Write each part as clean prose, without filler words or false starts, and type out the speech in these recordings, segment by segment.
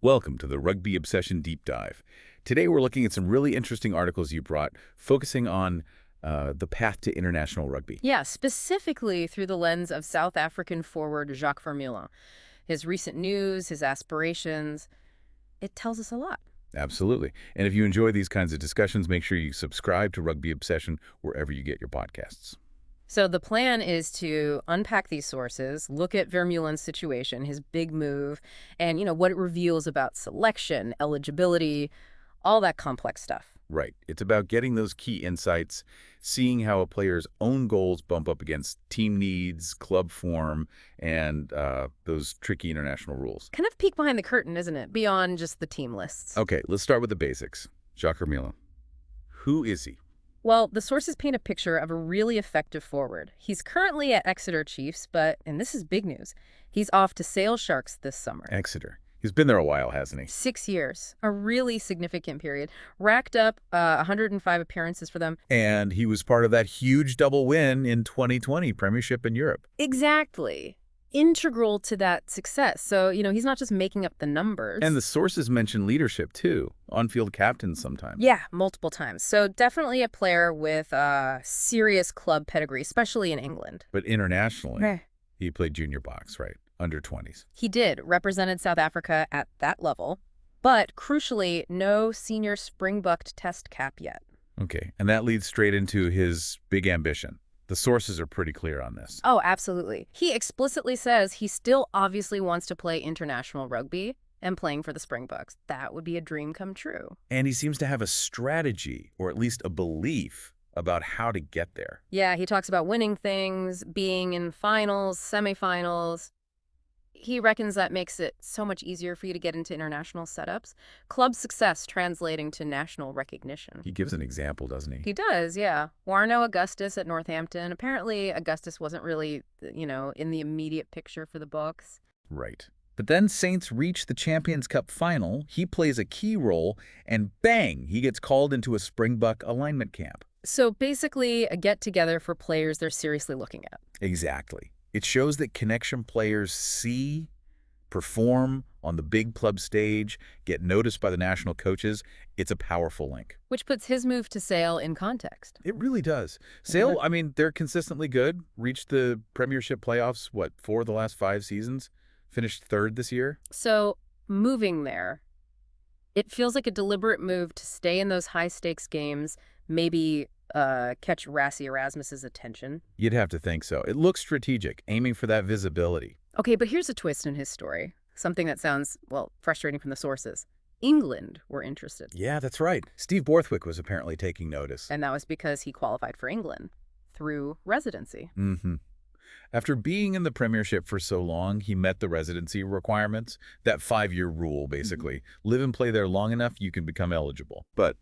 Welcome to the Rugby Obsession Deep Dive. Today we're looking at some really interesting articles you brought, focusing on the path to international rugby. Yeah, specifically through the lens of South African forward Jacques Vermeulen. His recent news, his aspirations, it tells us a lot. Absolutely. And if you enjoy these kinds of discussions, make sure you subscribe to Rugby Obsession wherever you get your podcasts. So the plan is to unpack these sources, look at Vermeulen's situation, his big move, and, what it reveals about selection, eligibility, all that complex stuff. Right. It's about getting those key insights, seeing how a player's own goals bump up against team needs, club form, and those tricky international rules. Kind of peek behind the curtain, isn't it? Beyond just the team lists. Okay, let's start with the basics. Jacques Vermeulen. Who is he? Well, the sources paint a picture of a really effective forward. He's currently at Exeter Chiefs, but, and this is big news, he's off to Sale Sharks this summer. Exeter. He's been there a while, hasn't he? 6 years, a really significant period. Racked up 105 appearances for them. And he was part of that huge double win in 2020 Premiership in Europe. Exactly. Integral to that success. So, he's not just making up the numbers. And the sources mention leadership, too. On-field captains sometimes. Yeah, multiple times. So definitely a player with serious club pedigree, especially in England. But internationally, Right. he played junior box, right? Under 20s. He did, represented South Africa at that level. But crucially, no senior Springbok test cap yet. Okay, and that leads straight into his big ambition. The sources are pretty clear on this. Oh, absolutely. He explicitly says he still obviously wants to play international rugby and playing for the Springboks. That would be a dream come true. And he seems to have a strategy, or at least a belief, about how to get there. Yeah, he talks about winning things, being in finals, semifinals. He reckons that makes it so much easier for you to get into international setups. Club success translating to national recognition. He gives an example, doesn't he? He does, yeah. Warno Augustus at Northampton. Apparently, Augustus wasn't really, in the immediate picture for the Boks. Right. But then Saints reach the Champions Cup final, he plays a key role, and bang, he gets called into a Springbok alignment camp. So basically, a get-together for players they're seriously looking at. Exactly. It shows that connection players see, perform on the big club stage, get noticed by the national coaches. It's a powerful link. Which puts his move to Sale in context. It really does. Sale, they're consistently good. Reached the Premiership playoffs, 4 of the last 5 seasons? Finished 3rd this year? So, moving there, it feels like a deliberate move to stay in those high-stakes games, maybe catch Rassie Erasmus's attention. You'd have to think so. It looks strategic, aiming for that visibility. Okay, but here's a twist in his story. Something that sounds, frustrating from the sources. England were interested. Yeah, that's right. Steve Borthwick was apparently taking notice. And that was because he qualified for England through residency. Mm-hmm. After being in the Premiership for so long, he met the residency requirements. That 5-year rule, basically. Live and play there long enough, you can become eligible. But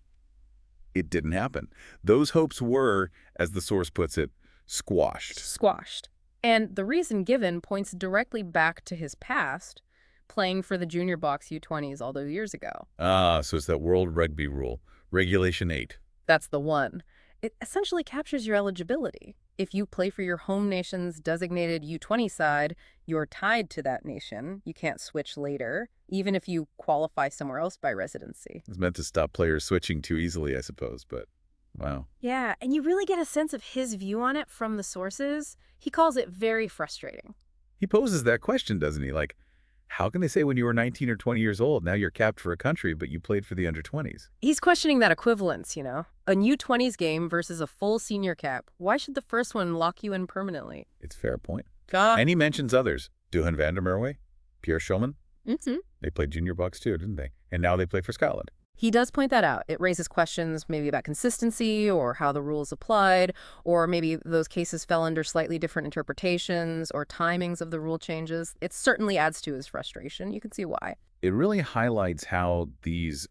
it didn't happen. Those hopes were, as the source puts it, squashed. And the reason given points directly back to his past, playing for the junior box U20s all those years ago. Ah, so it's that World Rugby rule, Regulation 8. That's the one. It essentially captures your eligibility. If you play for your home nation's designated U20 side, you're tied to that nation. You can't switch later, even if you qualify somewhere else by residency. It's meant to stop players switching too easily, I suppose, but wow. Yeah, and you really get a sense of his view on it from the sources. He calls it very frustrating. He poses that question, doesn't he? Like, how can they say when you were 19 or 20 years old, now you're capped for a country, but you played for the under-20s? He's questioning that equivalence, A U20s game versus a full senior cap. Why should the first one lock you in permanently? It's a fair point. And he mentions others. Duhan van der Merwe, Pierre Schulman. They played junior box too, didn't they? And now they play for Scotland. He does point that out. It raises questions maybe about consistency or how the rules applied, or maybe those cases fell under slightly different interpretations or timings of the rule changes. It certainly adds to his frustration. You can see why. It really highlights how these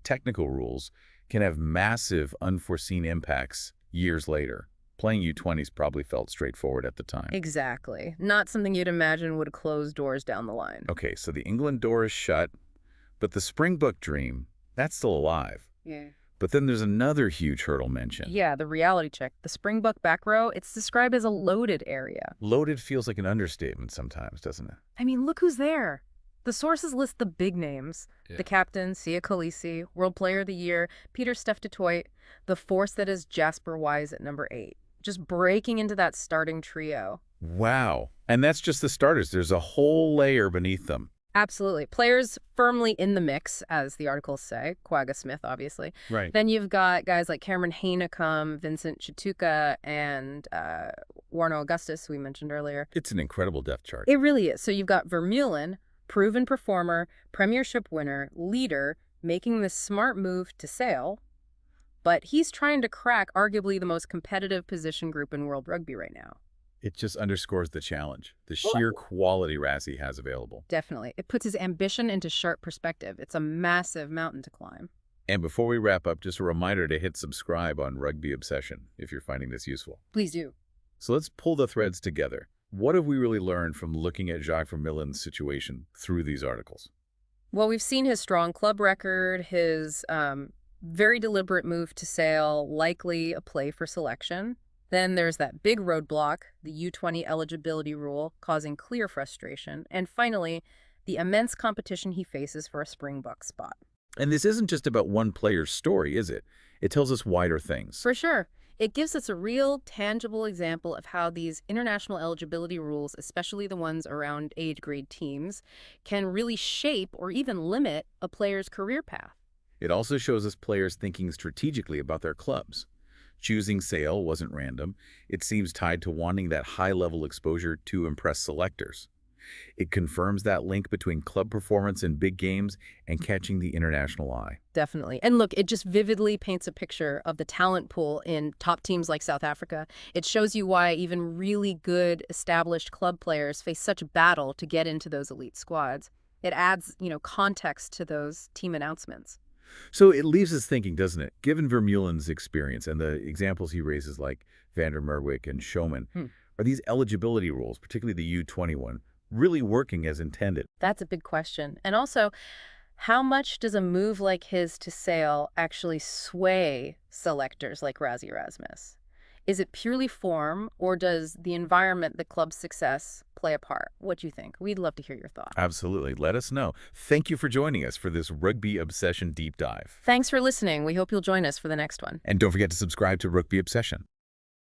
technical rules can have massive unforeseen impacts years later. Playing U20s probably felt straightforward at the time. Exactly. Not something you'd imagine would close doors down the line. Okay, so the England door is shut, but the Springbok dream, that's still alive. Yeah. But then there's another huge hurdle mentioned. Yeah, the reality check. The Springbok back row, it's described as a loaded area. Loaded feels like an understatement sometimes, doesn't it? I mean, look who's there. The sources list the big names. Yeah. The captain, Sia Khaleesi, World Player of the Year, Peter Steph du Toit, the force that is Jasper Wise at number 8. Just breaking into that starting trio. Wow. And that's just the starters. There's a whole layer beneath them. Absolutely. Players firmly in the mix, as the articles say. Quagga Smith, obviously. Right. Then you've got guys like Cameron Hainacum, Vincent Chituka, and Warno Augustus, we mentioned earlier. It's an incredible depth chart. It really is. So you've got Vermeulen, proven performer, Premiership winner, leader, making this smart move to sail. But he's trying to crack arguably the most competitive position group in World Rugby right now. It just underscores the challenge, the sheer quality Rassie has available. Definitely. It puts his ambition into sharp perspective. It's a massive mountain to climb. And before we wrap up, just a reminder to hit subscribe on Rugby Obsession if you're finding this useful. Please do. So let's pull the threads together. What have we really learned from looking at Jacques Vermeulen's situation through these articles? Well, we've seen his strong club record, his very deliberate move to sail, likely a play for selection. Then there's that big roadblock, the U20 eligibility rule, causing clear frustration. And finally, the immense competition he faces for a Springbok spot. And this isn't just about one player's story, is it? It tells us wider things. For sure. It gives us a real, tangible example of how these international eligibility rules, especially the ones around age-grade teams, can really shape or even limit a player's career path. It also shows us players thinking strategically about their clubs. Choosing sail wasn't random. It seems tied to wanting that high-level exposure to impress selectors. It confirms that link between club performance in big games and catching the international eye. Definitely. And look, it just vividly paints a picture of the talent pool in top teams like South Africa. It shows you why even really good, established club players face such a battle to get into those elite squads. It adds, context to those team announcements. So it leaves us thinking, doesn't it? Given Vermeulen's experience and the examples he raises like Van der Merwijk and Schoeman, are these eligibility rules, particularly the U21, really working as intended? That's a big question. And also, how much does a move like his to sail actually sway selectors like Rassie Erasmus? Is it purely form, or does the environment, the club's success, play a part? What do you think? We'd love to hear your thoughts. Absolutely. Let us know. Thank you for joining us for this Rugby Obsession deep dive. Thanks for listening. We hope you'll join us for the next one. And don't forget to subscribe to Rugby Obsession.